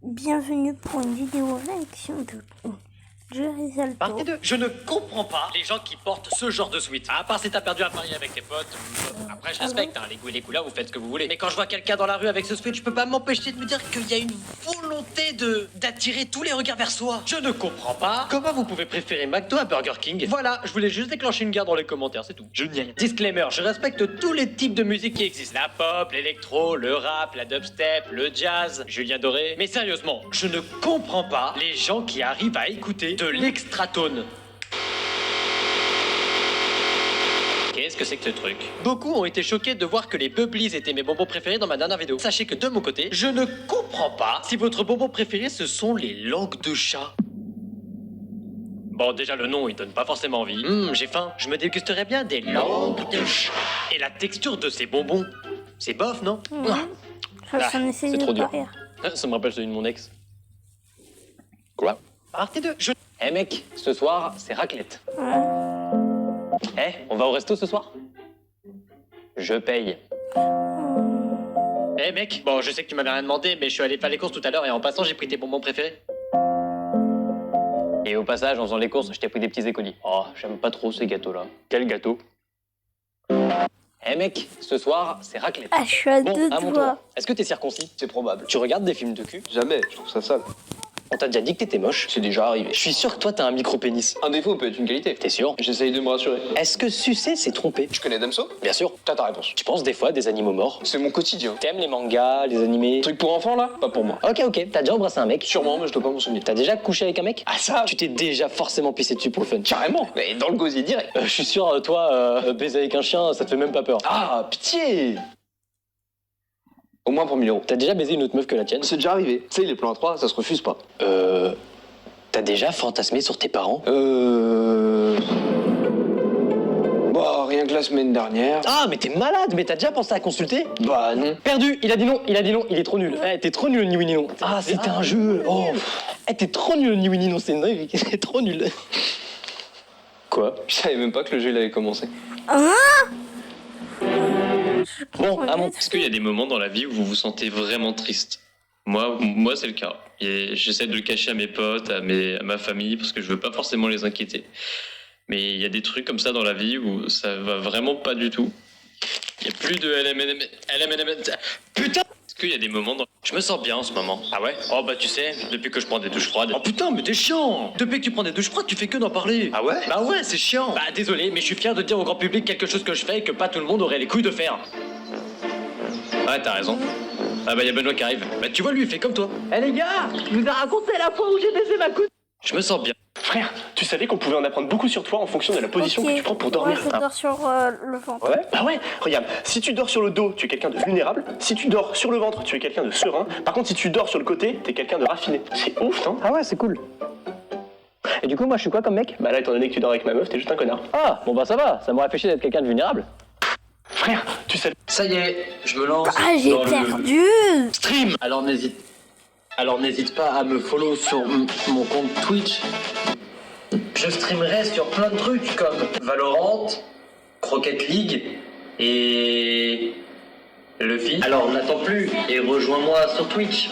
Bienvenue pour une vidéo réaction de Jerry Salto. Partez de... Je ne comprends pas les gens qui portent ce genre de sweat. À part si t'as perdu un pari avec tes potes. Après, je respecte, hein, les goûts et les couleurs, vous faites ce que vous voulez. Mais quand je vois quelqu'un dans la rue avec ce sweat, je peux pas m'empêcher de me dire qu'il y a une volonté d'attirer tous les regards vers soi. Je ne comprends pas comment vous pouvez préférer McDo à Burger King. Voilà, je voulais juste déclencher une guerre dans les commentaires, c'est tout. Je n'y ai rien. Disclaimer, je respecte tous les types de musique qui existent. La pop, l'électro, le rap, la dubstep, le jazz, Julien Doré. Mais sérieusement, je ne comprends pas les gens qui arrivent à écouter de l'extratone. Qu'est-ce que c'est que ce truc? Beaucoup ont été choqués de voir que les Bubblies étaient mes bonbons préférés dans ma dernière vidéo. Sachez que de mon côté, je ne comprends pas si votre bonbon préféré ce sont les langues de chat. Bon, déjà le nom il donne pas forcément envie. J'ai faim, je me dégusterais bien des langues de chat. Et la texture de ces bonbons, c'est bof, non? Ça c'est trop dur. Ça me rappelle celui de mon ex. Quoi? Arrêtez de... Eh mec, ce soir, c'est raclette. On va au resto ce soir? Je paye. Mec, bon, je sais que tu m'avais rien demandé, mais je suis allé faire les courses tout à l'heure et en passant, j'ai pris tes bonbons préférés. Et au passage, en faisant les courses, je t'ai pris des petits écolis. Oh, j'aime pas trop ces gâteaux-là. Quel gâteau? Mec, ce soir, c'est raclette. Ah, je suis à Bon, deux à mon doigts. tour. Est-ce que t'es circoncis? C'est probable. Tu regardes des films de cul? Jamais, je trouve ça sale. On t'a déjà dit que t'étais moche? C'est déjà arrivé. Je suis sûr que toi, t'as un micro-pénis. Un défaut peut être une qualité. T'es sûr? J'essaye de me rassurer. Est-ce que sucer, c'est tromper? Tu connais Damso? Bien sûr. T'as ta réponse. Tu penses des fois à des animaux morts? C'est mon quotidien. T'aimes les mangas, les animés? Truc pour enfants là? Pas pour moi. Ok, t'as déjà embrassé un mec? Sûrement, mais je dois pas m'en souvenir. T'as déjà couché avec un mec? Ah ça? Tu t'es déjà forcément pissé dessus pour le fun? Carrément. Mais dans le gosier direct. Je suis sûr, toi, baiser avec un chien, ça te fait même pas peur. Ah, pitié. Au moins pour 1000 euros. T'as déjà baisé une autre meuf que la tienne? C'est déjà arrivé. Tu sais, les plans à 3, ça se refuse pas. T'as déjà fantasmé sur tes parents? Bah, rien que la semaine dernière. Ah, mais t'es malade, mais t'as déjà pensé à consulter? Bah non. Perdu, il a dit non, il est trop nul. T'es trop nul, ni oui ni non. Ah, c'était un jeu. Oh. T'es trop nul, ni oui ni non, c'est une dinguerie, c'est trop nul. Quoi? Je savais même pas que le jeu il avait commencé. Bon, est-ce qu'il y a des moments dans la vie où vous vous sentez vraiment triste? Moi c'est le cas. Et j'essaie de le cacher à mes potes, à ma famille, parce que je veux pas forcément les inquiéter. Mais il y a des trucs comme ça dans la vie où ça va vraiment pas du tout. Il y a plus de LMNM. Putain! Est-ce qu'il y a des moments dans... Je me sens bien en ce moment. Ah ouais? Oh bah tu sais, depuis que je prends des douches froides. Oh putain, mais t'es chiant! Depuis que tu prends des douches froides, tu fais que d'en parler. Ah ouais? Bah ouais, c'est chiant. Bah désolé, mais je suis fier de dire au grand public quelque chose que je fais et que pas tout le monde aurait les couilles de faire. Ouais, t'as raison. Ah bah y'a Benoît qui arrive. Bah tu vois, lui il fait comme toi. Les gars, je vous ai raconté la fois où j'ai baisé ma coude. Je me sens bien. Frère, tu savais qu'on pouvait en apprendre beaucoup sur toi en fonction de la position que tu prends pour dormir? Moi, je dors sur le ventre. Ouais? Bah ouais, regarde, si tu dors sur le dos, tu es quelqu'un de vulnérable. Si tu dors sur le ventre, tu es quelqu'un de serein. Par contre, si tu dors sur le côté, t'es quelqu'un de raffiné. C'est ouf, non? Ah ouais, c'est cool. Et du coup, moi je suis quoi comme mec? Bah là, étant donné que tu dors avec ma meuf, t'es juste un connard. Ah, bon bah ça va, ça m'aurait fait chier d'être quelqu'un de vulnérable. Frère, tu savais... Ça y est, je me lance Ah, j'ai dans perdu. le stream. Alors n'hésite pas à me follow sur mon compte Twitch. Je streamerai sur plein de trucs comme Valorant, Croquette League et Luffy. Alors n'attends plus et rejoins-moi sur Twitch.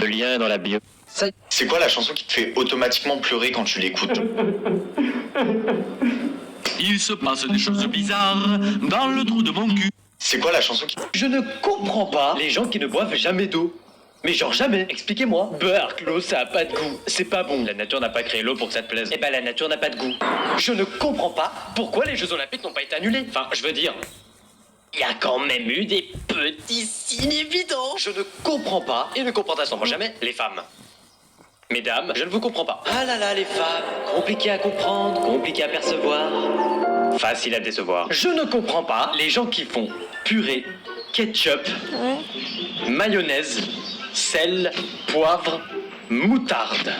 Le lien est dans la bio. C'est quoi la chanson qui te fait automatiquement pleurer quand tu l'écoutes? Il se passe des choses bizarres dans le trou de mon cul. C'est quoi la chanson qui... Je ne comprends pas les gens qui ne boivent jamais d'eau. Mais genre jamais, expliquez-moi. Burk, l'eau ça a pas de goût, c'est pas bon. La nature n'a pas créé l'eau pour que ça te plaise. Eh ben la nature n'a pas de goût. Je ne comprends pas pourquoi les Jeux Olympiques n'ont pas été annulés. Enfin, je veux dire, il y a quand même eu des petits signes évidents. Je ne comprends pas, et ne comprendra sûrement jamais, les femmes. Mesdames, je ne vous comprends pas. Ah là là, les femmes, compliqué à comprendre, compliqué à percevoir, facile à décevoir. Je ne comprends pas les gens qui font purée, ketchup, mayonnaise, sel, poivre, moutarde.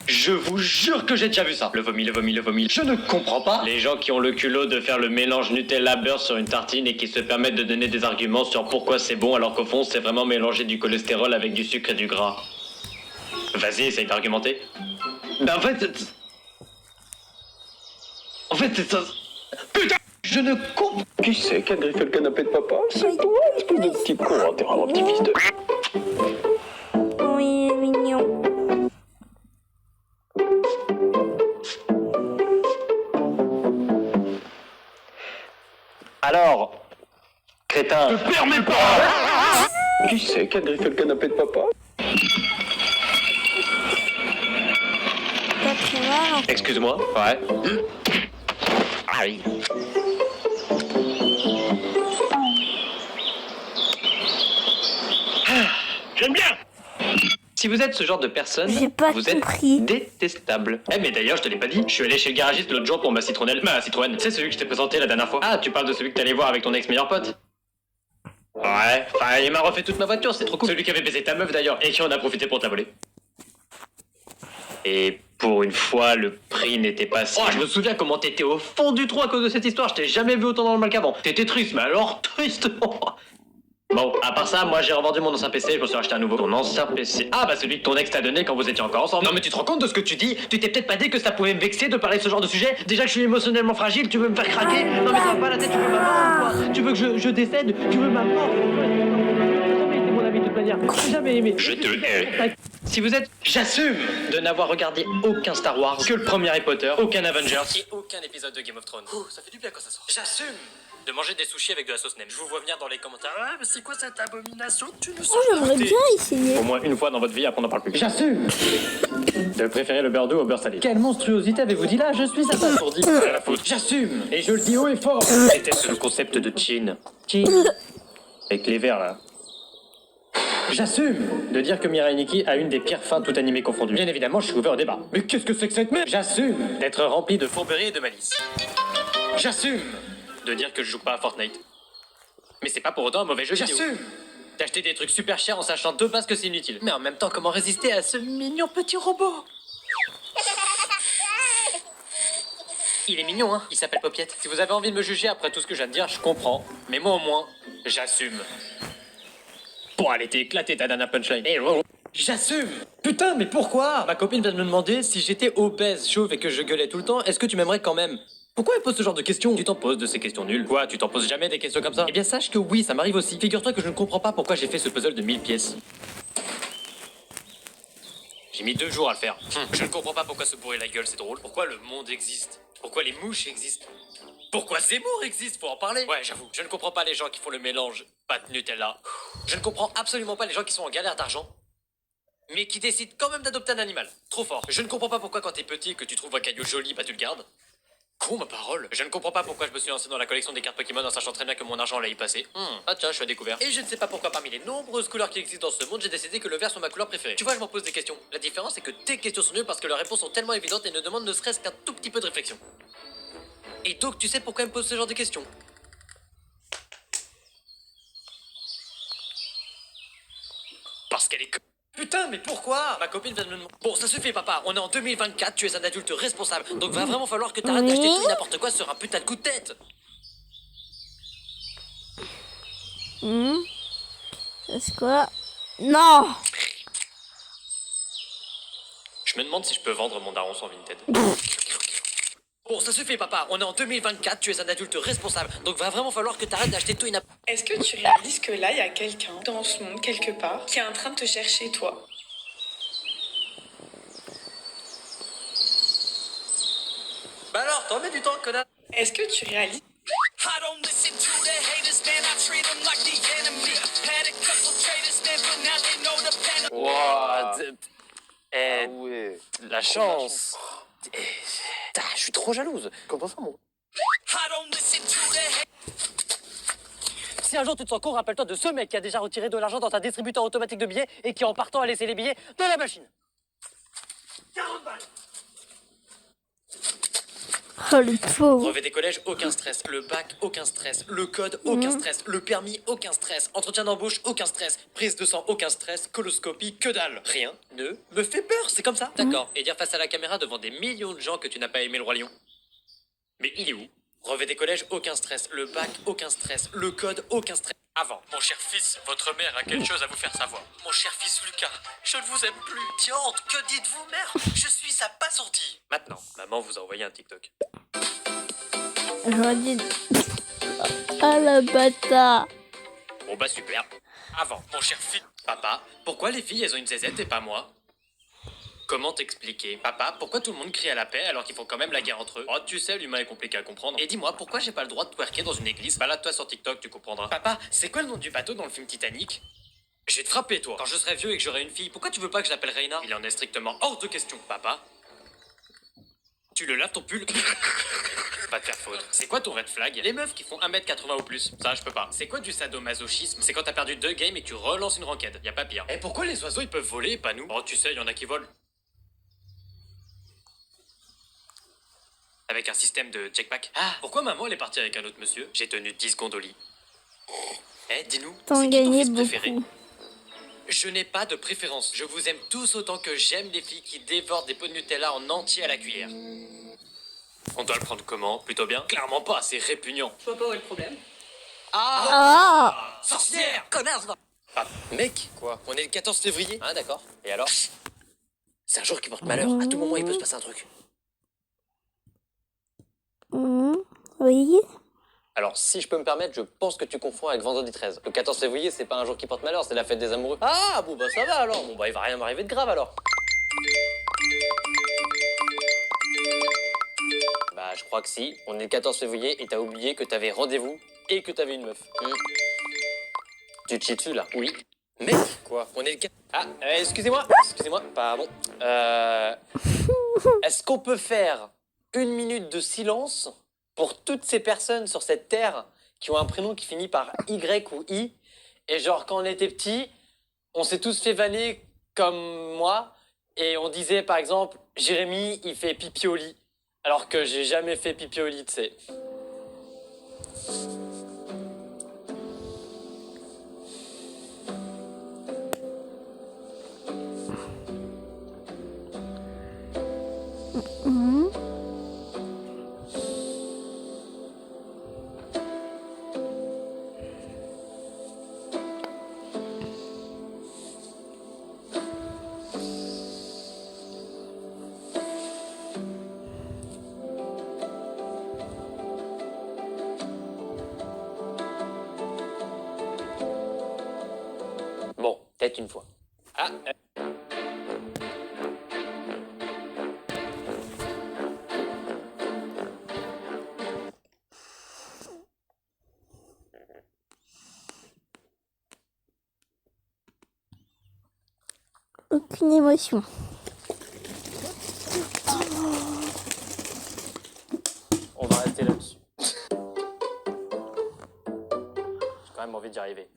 Je vous jure que j'ai déjà vu ça. Le vomi, le vomi, le vomi. Je ne comprends pas les gens qui ont le culot de faire le mélange Nutella-beurre sur une tartine et qui se permettent de donner des arguments sur pourquoi c'est bon alors qu'au fond c'est vraiment mélanger du cholestérol avec du sucre et du gras. Vas-y, essaye d'argumenter. Ben en fait c'est ça... Putain, je Je ne comprends. Qui c'est qui a griffé le canapé de papa? C'est toi, espèce de petit con, hein, t'es vraiment un petit fils de... Oui, mignon. Alors, crétin... Je permets pas. Qui c'est qui a griffé le canapé de papa? Pas très mal. Excuse-moi. Ouais. Aïe. J'aime bien. Si vous êtes ce genre de personne, J'ai pas vous êtes compris. détestable. Eh mais d'ailleurs, je te l'ai pas dit, je suis allé chez le garagiste l'autre jour pour ma citronnelle. Ma Citroën, c'est celui que je t'ai présenté la dernière fois. Ah, tu parles de celui que t'allais voir avec ton ex-meilleur pote? Ouais, enfin, il m'a refait toute ma voiture, c'est trop cool. Celui qui avait baisé ta meuf d'ailleurs, et qui en a profité pour t'avoler. Et pour une fois, le prix n'était pas si... Oh, je me souviens comment t'étais au fond du trou à cause de cette histoire, je t'ai jamais vu autant dans le mal qu'avant. T'étais triste, mais alors triste. Bon, à part ça, moi j'ai revendu mon ancien PC et je me suis acheté un nouveau. Ton ancien PC? Ah bah celui que ton ex t'a donné quand vous étiez encore ensemble. Non mais tu te rends compte de ce que tu dis? Tu t'es peut-être pas dit que ça pouvait me vexer de parler de ce genre de sujet? Déjà que je suis émotionnellement fragile, tu veux me faire craquer? Non mais ça va pas la tête, tu veux ma mort ou quoi? Tu veux que je décède? Tu veux ma mort? Jamais été mon ami de toute manière, j'ai jamais aimé. Je te hais. Si vous êtes... J'assume de n'avoir regardé aucun Star Wars, que le premier Harry Potter, aucun Avengers et aucun épisode de Game of Thrones. Ouh, ça fait du bien quand ça sort. J'assume de manger des sushis avec de la sauce nem. Je vous vois venir dans les commentaires. Ah, mais c'est quoi cette abomination que tu nous Oh, j'aimerais bien essayer. Au moins une fois dans votre vie, après on n'en parle plus. J'assume de préférer le beurre doux au beurre salé. Quelle monstruosité avez-vous dit là? Je suis abasourdi. À la faute. J'assume et je le dis haut et fort. Était-ce le concept de Chin? Chin. Avec les verres là. J'assume de dire que Mirai Nikki a une des pires fins tout animé confondues. Bien évidemment, je suis ouvert au débat. Mais qu'est-ce que c'est que cette merde? J'assume d'être rempli de fourberie et de malice. J'assume de dire que je joue pas à Fortnite. Mais c'est pas pour autant un mauvais jeu vidéo. J'assume d'acheter des trucs super chers en sachant de base que c'est inutile. Mais en même temps, comment résister à ce mignon petit robot? Il est mignon, hein? Il s'appelle Popiette. Si vous avez envie de me juger après tout ce que je viens de dire, je comprends. Mais moi au moins, j'assume. Bon, allez, t'es éclaté ta dernière punchline. J'assume. Putain, mais pourquoi? Ma copine vient de me demander si j'étais obèse, chauve et que je gueulais tout le temps, est-ce que tu m'aimerais quand même? Pourquoi elle pose ce genre de questions? Tu t'en poses de ces questions nulles. Quoi, tu t'en poses jamais des questions comme ça? Eh bien, sache que oui, ça m'arrive aussi. Figure-toi que je ne comprends pas pourquoi j'ai fait ce puzzle de 1000 pièces. J'ai mis 2 jours à le faire. Je ne comprends pas pourquoi se bourrer la gueule, c'est drôle. Pourquoi le monde existe? Pourquoi les mouches existent? Pourquoi Zemmour existe? Faut en parler. Ouais, j'avoue. Je ne comprends pas les gens qui font le mélange pâte Nutella. Je ne comprends absolument pas les gens qui sont en galère d'argent, mais qui décident quand même d'adopter un animal. Trop fort. Je ne comprends pas pourquoi quand t'es petit et que tu trouves un caillou joli, bah tu le gardes. Con, ma parole. Je ne comprends pas pourquoi je me suis lancé dans la collection des cartes Pokémon en sachant très bien que mon argent allait y passer. Ah tiens, je suis à découvert. Et je ne sais pas pourquoi parmi les nombreuses couleurs qui existent dans ce monde, j'ai décidé que le vert soit ma couleur préférée. Tu vois, je m'en pose des questions. La différence, c'est que tes questions sont nulles parce que leurs réponses sont tellement évidentes et ne demandent ne serait-ce qu'un tout petit peu de réflexion. Et donc, tu sais pourquoi elle me pose ce genre de questions? Parce qu'elle est... Putain, mais pourquoi? Ma copine vient de me demander... Bon, ça suffit, papa. On est en 2024, tu es un adulte responsable. Donc va vraiment falloir que t'arrêtes d'acheter tout et n'importe quoi sur un putain de coup de tête. C'est quoi? Non. Je me demande si je peux vendre mon daron sans Vinted. Bon, ça suffit, papa. On est en 2024, tu es un adulte responsable. Donc va vraiment falloir que t'arrêtes d'acheter tout et n'importe... Est-ce que tu réalises que là, il y a quelqu'un dans ce monde, quelque part, qui est en train de te chercher, toi? Bah alors, t'en mets du temps, connard. Est-ce que tu réalises... Wow, la chance. Je suis trop jalouse. Comment ça, mon... Si un jour tu te sens con, rappelle-toi de ce mec qui a déjà retiré de l'argent dans un distributeur automatique de billets et qui en partant a laissé les billets de la machine. 40 balles. Oh, le pauvre. Brevet des collèges, aucun stress. Le bac, aucun stress. Le code, aucun stress. Le permis, aucun stress. Entretien d'embauche, aucun stress. Prise de sang, aucun stress. Coloscopie, que dalle. Rien ne me fait peur, c'est comme ça. D'accord. Et dire face à la caméra devant des millions de gens que tu n'as pas aimé le Roi Lion. Mais il est où? Brevet des collèges, aucun stress. Le bac, aucun stress. Le code, aucun stress. Avant. Mon cher fils, votre mère a quelque chose à vous faire savoir. Mon cher fils Lucas, je ne vous aime plus. Diante, que dites-vous, mère? Je suis sa pas sortie. Maintenant, maman vous a envoyé un TikTok. J'aurais dit... Ah la bâtard. Bon bah super. Avant, mon cher fils. Papa, pourquoi les filles elles ont une zézette et pas moi? Comment t'expliquer? Papa, pourquoi tout le monde crie à la paix alors qu'ils font quand même la guerre entre eux? Oh, tu sais, l'humain est compliqué à comprendre. Et dis-moi, pourquoi j'ai pas le droit de twerker dans une église? Balade-toi sur TikTok, tu comprendras. Papa, c'est quoi le nom du bateau dans le film Titanic? Je vais te frapper, toi. Quand je serai vieux et que j'aurai une fille, pourquoi tu veux pas que je l'appelle Reina? Il en est strictement hors de question. Papa, tu le laves ton pull? Pas de faire faute. C'est quoi ton red flag? Les meufs qui font 1m80 ou plus. Ça, je peux pas. C'est quoi du sadomasochisme? C'est quand t'as perdu 2 games et que tu relances une ranked. Y a pas pire. Et pourquoi les oiseaux ils peuvent voler et pas nous? Oh, tu sais, y en a qui volent. Avec un système de checkback. Ah, pourquoi maman elle est partie avec un autre monsieur? J'ai tenu 10 secondes au lit. Eh, dis-nous, T'en c'est qui ton gagnais fils préféré? beaucoup. Je n'ai pas de préférence. Je vous aime tous autant que j'aime les filles qui dévorent des pots de Nutella en entier à la cuillère. On doit le prendre comment? Plutôt bien? Clairement pas, c'est répugnant. Je vois pas où est le problème. Ah. Sorcière! Connasse! Ah, mec, quoi? On est le 14 février? Ah, d'accord. Et alors? C'est un jour qui porte malheur. À tout moment, il peut se passer un truc. Oui. Alors, si je peux me permettre, je pense que tu confonds avec vendredi 13. Le 14 février, c'est pas un jour qui porte malheur, c'est la fête des amoureux. Ah, bon bah ça va alors. Bon bah il va rien m'arriver de grave alors. Bah je crois que si. On est le 14 février et t'as oublié que t'avais rendez-vous et que t'avais une meuf. Tu te chies dessus là? Oui. Mec, quoi? On est le 4... Ah, excusez-moi, pardon. Est-ce qu'on peut faire 1 minute de silence pour toutes ces personnes sur cette terre qui ont un prénom qui finit par Y ou I? Et genre, quand on était petits, on s'est tous fait vanner comme moi. Et on disait, par exemple, Jérémy, il fait pipi au lit. Alors que j'ai jamais fait pipi au lit, tu sais. Bon, peut-être une fois. Ah, Aucune émotion. on va rester là-dessus. J'ai quand même envie d'y arriver.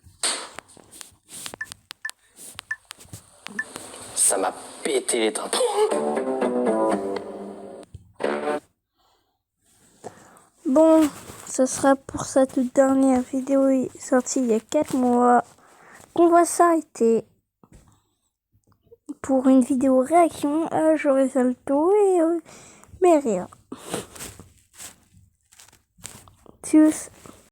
Ça m'a pété les tympans. Bon, ce sera pour cette toute dernière vidéo sortie il y a 4 mois qu'on va s'arrêter pour une vidéo réaction à Joris Alto et Meria. Tchuss.